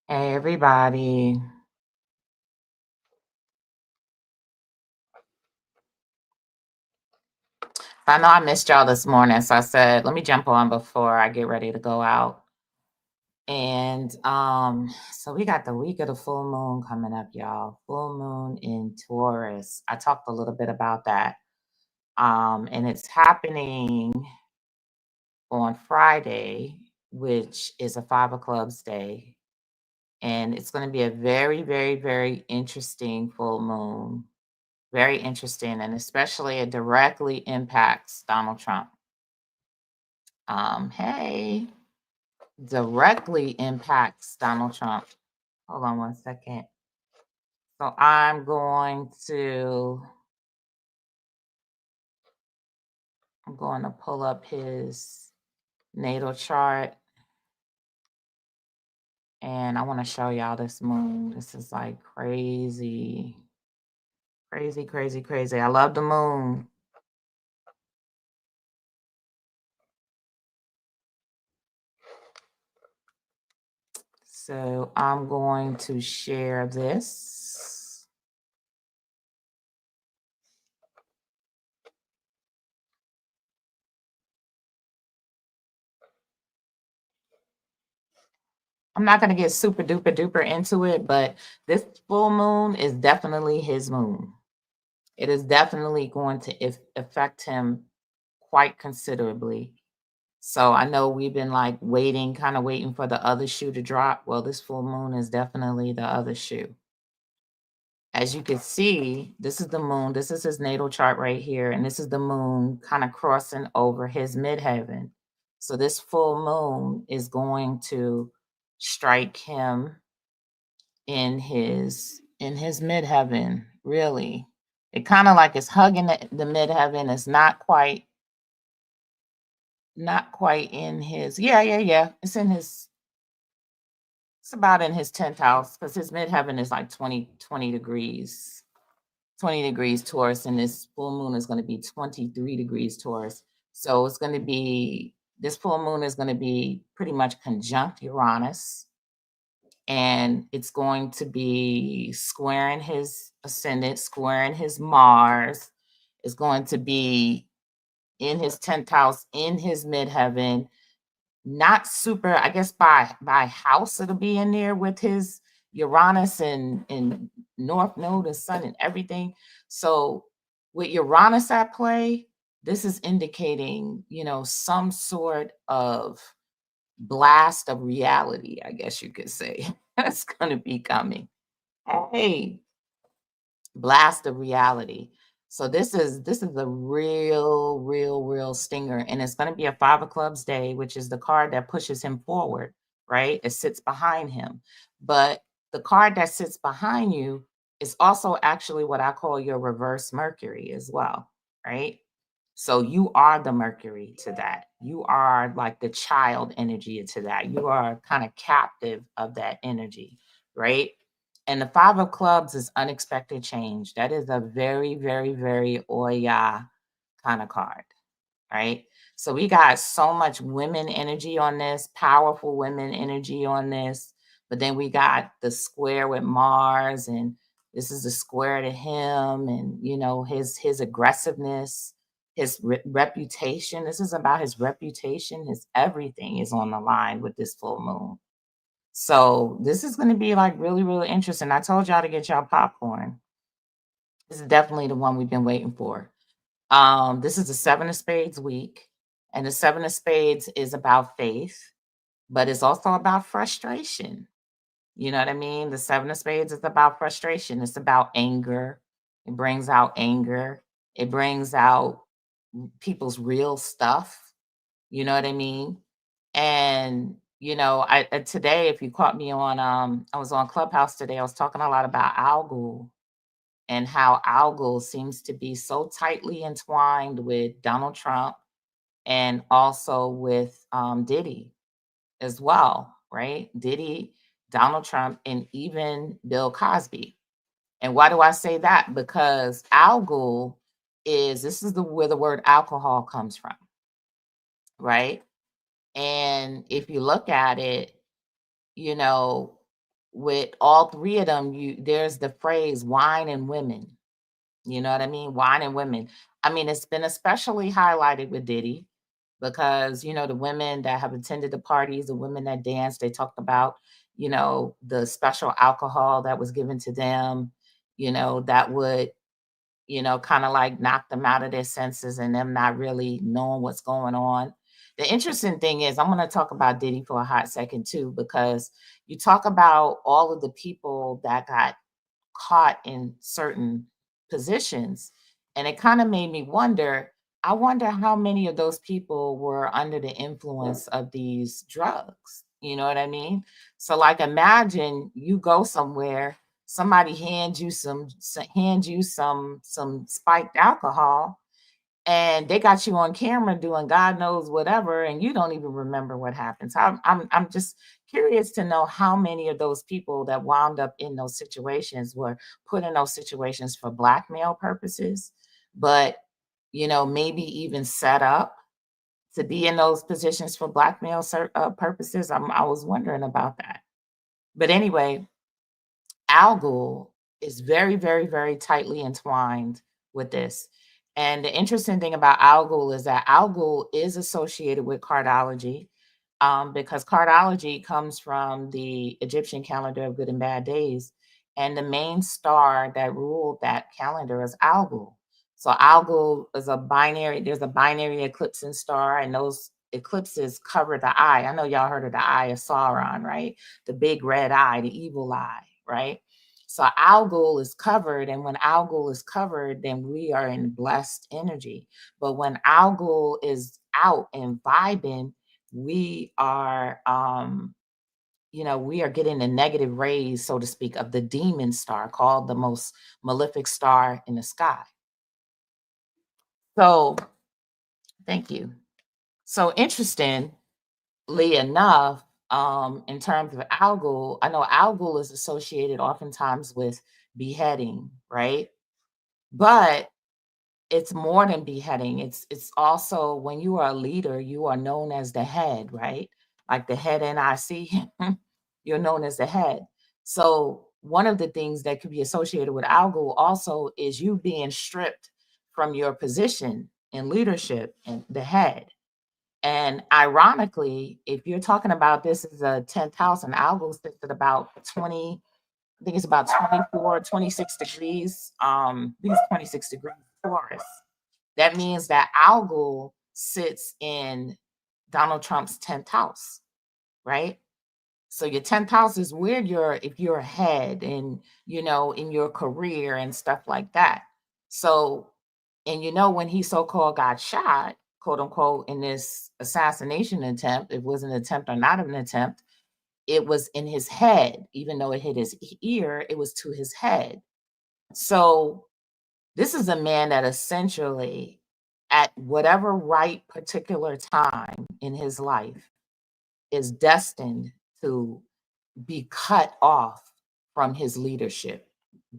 Hey, everybody. I know I missed y'all this morning, so I said, let me jump on before I get ready to go out. And so we got the week of the full moon coming up, y'all. Full moon in Taurus. I talked a little bit about that. And it's happening on Friday, which is a Five of Clubs day. And it's going to be a very, very, very interesting full moon. Very interesting, and especially it directly impacts Donald Trump. Hey, directly impacts Donald Trump. Hold on one second. So I'm going to pull up his natal chart, and I want to show y'all this moon. This is like crazy, crazy, crazy, crazy. I love the moon. So I'm going to share this. I'm not going to get super duper duper into it, but this full moon is definitely his moon. It is definitely going to affect him quite considerably. So I know we've been like waiting, kind of waiting for the other shoe to drop. Well, this full moon is definitely the other shoe. As you can see, this is the moon. This is his natal chart right here. And this is the moon kind of crossing over his midheaven. So this full moon is going to strike him in his midheaven, really. It kind of like it's hugging the midheaven. It's not quite in his, yeah. It's in his, it's about in his 10th house because his midheaven is like 20 degrees, 20 degrees Taurus, and this full moon is going to be 23 degrees Taurus. So it's going to be, this full moon is going to be pretty much conjunct Uranus, and it's going to be squaring his ascendant, squaring his Mars. It's going to be in his 10th house, in his midheaven. Not super, I guess by house it'll be in there with his Uranus and North Node and Sun and everything. So with Uranus at play, this is indicating, some sort of blast of reality, I guess you could say. That's going to be coming. Hey, blast of reality. So this is a real stinger, and it's going to be a Five of Clubs day, which is the card that pushes him forward, right? It sits behind him, but the card that sits behind you is also actually what I call your reverse Mercury as well, right? So you are the Mercury to that. You are like the child energy to that. You are kind of captive of that energy, right? And the Five of Clubs is unexpected change. That is a very, very, very Oya kind of card, right? So we got so much women energy on this, powerful women energy on this. But then we got the square with Mars, and this is the square to him, and his aggressiveness, his reputation. This is about his reputation. His everything is on the line with this full moon. So this is going to be like really, really interesting. I told y'all to get y'all popcorn. This is definitely the one we've been waiting for. This is the Seven of Spades week, and the Seven of Spades is about faith, but it's also about frustration. You know what I mean? The Seven of Spades is about frustration. It's about anger. It brings out anger. It brings out people's real stuff. You know what I mean? And today, if you caught me on, I was on Clubhouse today. I was talking a lot about Algol and how Algol seems to be so tightly entwined with Donald Trump and also with Diddy as well, right? Diddy, Donald Trump, and even Bill Cosby. And why do I say that? Because Algol this is where the word alcohol comes from, right? And if you look at it, you know, with all three of them, there's the phrase wine and women. You know what I mean? Wine and women. I mean, it's been especially highlighted with Diddy because, the women that have attended the parties, the women that danced, they talked about, the special alcohol that was given to them, that would, kind of like knock them out of their senses and them not really knowing what's going on. The interesting thing is, I'm going to talk about Diddy for a hot second too, because you talk about all of the people that got caught in certain positions. And it kind of made me wonder, I wonder how many of those people were under the influence of these drugs. You know what I mean? So like imagine you go somewhere, somebody hands you some spiked alcohol and they got you on camera doing God knows whatever, and you don't even remember what happened. So I'm just curious to know how many of those people that wound up in those situations were put in those situations for blackmail purposes, but maybe even set up to be in those positions for blackmail purposes. I was wondering about that. But anyway, Algol is very, very, very tightly entwined with this. And the interesting thing about Algol is that Algol is associated with cardology, because cardology comes from the Egyptian calendar of good and bad days. And the main star that ruled that calendar is Algol. So Algol is there's a binary eclipsing star, and those eclipses cover the eye. I know y'all heard of the eye of Sauron, right? The big red eye, the evil eye, right? So Algol is covered, and when Algol is covered, then we are in blessed energy. But when Algol is out and vibing, we are we are getting the negative rays, so to speak, of the demon star, called the most malefic star in the sky. So thank you. So interestingly enough, in terms of Algol, I know Algol is associated oftentimes with beheading, right? But it's more than beheading. It's also when you are a leader, you are known as the head, right? Like the head NIC, you're known as the head. So one of the things that could be associated with Algol also is you being stripped from your position in leadership and the head. And ironically, if you're talking about this is a 10th house and Algol sits at about 20, I think it's about 24, 26 degrees. These 26 degrees Taurus. That means that Algol sits in Donald Trump's 10th house, right? So your 10th house is where if you're ahead and, in your career and stuff like that. So, and when he so-called got shot, quote unquote, in this assassination attempt, it was an attempt or not an attempt, it was in his head. Even though it hit his ear, it was to his head. So this is a man that essentially, at whatever right particular time in his life, is destined to be cut off from his leadership,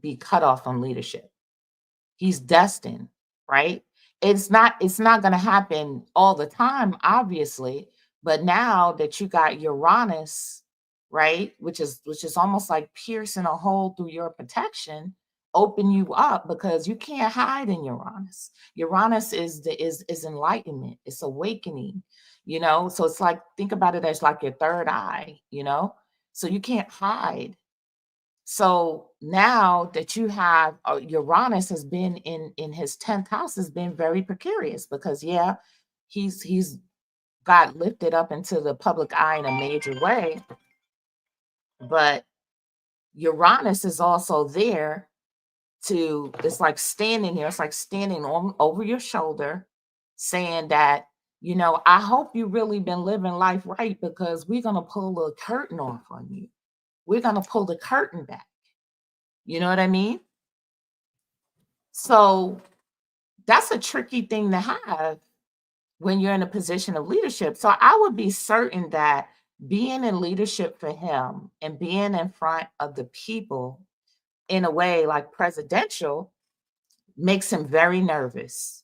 be cut off from leadership. He's destined, right? It's not going to happen all the time, obviously, but now that you got Uranus, right, which is almost like piercing a hole through your protection, open you up because you can't hide in Uranus. Uranus is enlightenment, it's awakening, so it's like, think about it as like your third eye, so you can't hide. So now that you have Uranus has been in his 10th house, has been very precarious because yeah, he's got lifted up into the public eye in a major way, but Uranus is also there it's like standing here, it's like standing over your shoulder, saying that, I hope you really been living life right, because we're gonna pull the curtain off on you. We're gonna pull the curtain back. You know what I mean? So that's a tricky thing to have when you're in a position of leadership. So I would be certain that being in leadership for him and being in front of the people in a way like presidential makes him very nervous.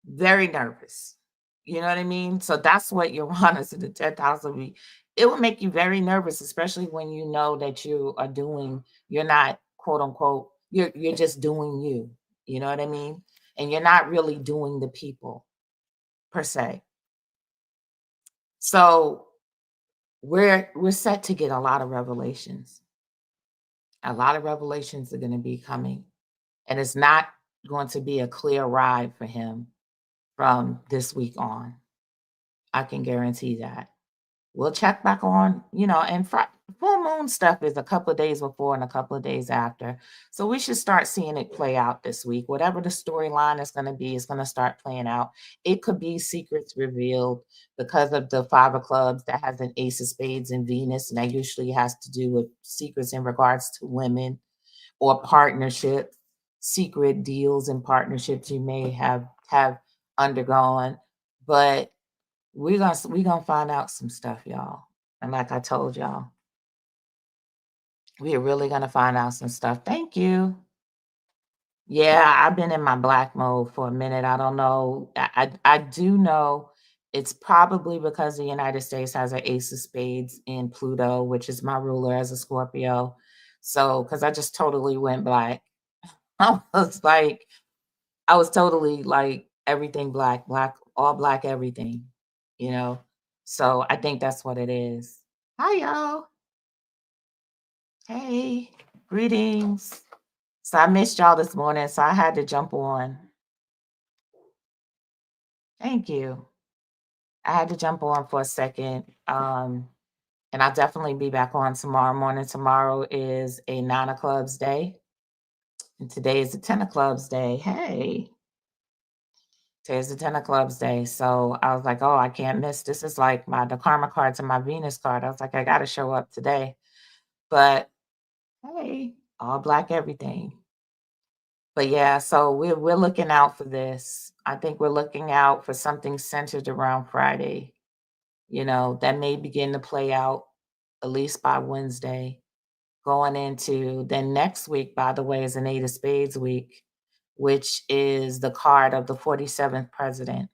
Very nervous. You know what I mean? So that's what Uranus in the 10th house will be. it will make you very nervous, especially when you know that you're not quote unquote, you're just doing you. You know what I mean? And you're not really doing the people per se. So we're set to get a lot of revelations. A lot of revelations are going to be coming, and it's not going to be a clear ride for him from this week on. I can guarantee that. We'll check back on, and full moon stuff is a couple of days before and a couple of days after. So we should start seeing it play out this week. Whatever the storyline is going to be, is going to start playing out. It could be secrets revealed because of the Five of Clubs that has an Ace of Spades and Venus, and that usually has to do with secrets in regards to women or partnerships, secret deals and partnerships you may have undergone. But we gonna find out some stuff, y'all. And like I told y'all, we are really gonna find out some stuff. Thank you. Yeah, I've been in my black mode for a minute. I don't know. I do know it's probably because the United States has an Ace of Spades in Pluto, which is my ruler as a Scorpio. So, because I just totally went black. I was like, I was totally like everything black, black, all black, everything, you know? So I think that's what it is. Hi, y'all. Hey, greetings. So I missed y'all this morning, so I had to jump on. Thank you. I had to jump on for a second. And I'll definitely be back on tomorrow morning. Tomorrow is a 9 of clubs day. And today is a 10 of clubs day. Hey. Today's the 10 of clubs day. So I was like, oh, I can't miss. This is like the karma card to my Venus card. I was like, I gotta show up today. But hey, all black everything. But yeah, so we're looking out for this. I think we're looking out for something centered around Friday, that may begin to play out at least by Wednesday. Going into then next week, by the way, is an 8 of spades week, which is the card of the 47th president.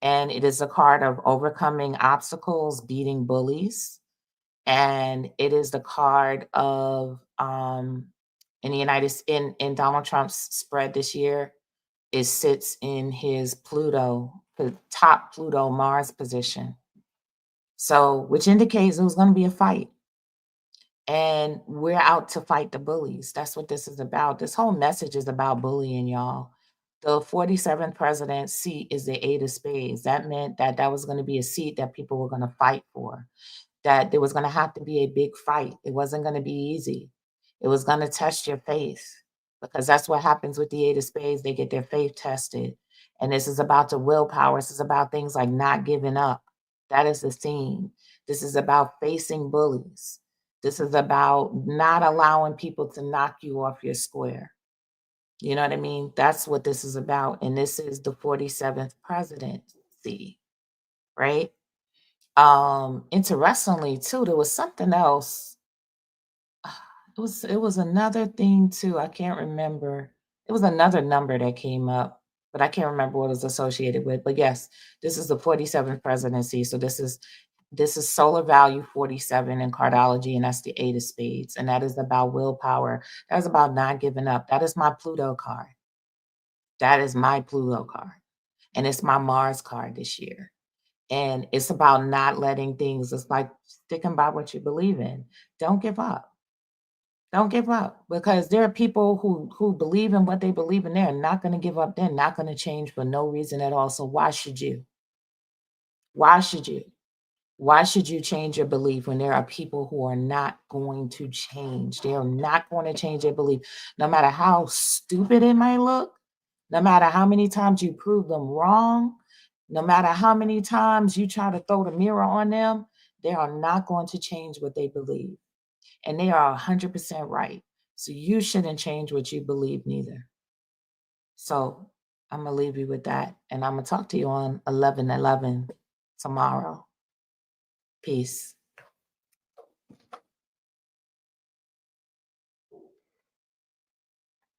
And it is a card of overcoming obstacles, beating bullies. And it is the card of in the in Donald Trump's spread this year, it sits in his Pluto, the top Pluto Mars position. So, which indicates it was going to be a fight. And we're out to fight the bullies. That's what this is about. This whole message is about bullying, y'all. The 47th president's seat is the 8 of spades. That meant that was going to be a seat that people were going to fight for, that there was going to have to be a big fight. It wasn't going to be easy. It was going to test your faith, because that's what happens with the 8 of spades. They get their faith tested. And this is about the willpower. This is about things like not giving up. That is the theme. This is about facing bullies. This is about not allowing people to knock you off your square. You know what I mean? That's what this is about. And this is the 47th presidency, right? Interestingly, too, there was something else. It was another thing too. I can't remember. It was another number that came up, but I can't remember what it was associated with. But yes, this is the 47th presidency. So this is solar value 47 in cardology, and that's the 8 of spades. And that is about willpower. That is about not giving up. That is my Pluto card. That is my Pluto card. And it's my Mars card this year. And it's about not letting things, it's like sticking by what you believe in. Don't give up. Don't give up, because there are people who believe in what they believe in. They're not going to give up. They're not going to change for no reason at all. So why should you? Why should you? Why should you change your belief when there are people who are not going to change? They are not going to change their belief, no matter how stupid it might look, no matter how many times you prove them wrong, no matter how many times you try to throw the mirror on them, they are not going to change what they believe. And they are 100% right. So you shouldn't change what you believe neither. So I'm going to leave you with that. And I'm going to talk to you on 11/11 tomorrow. Peace.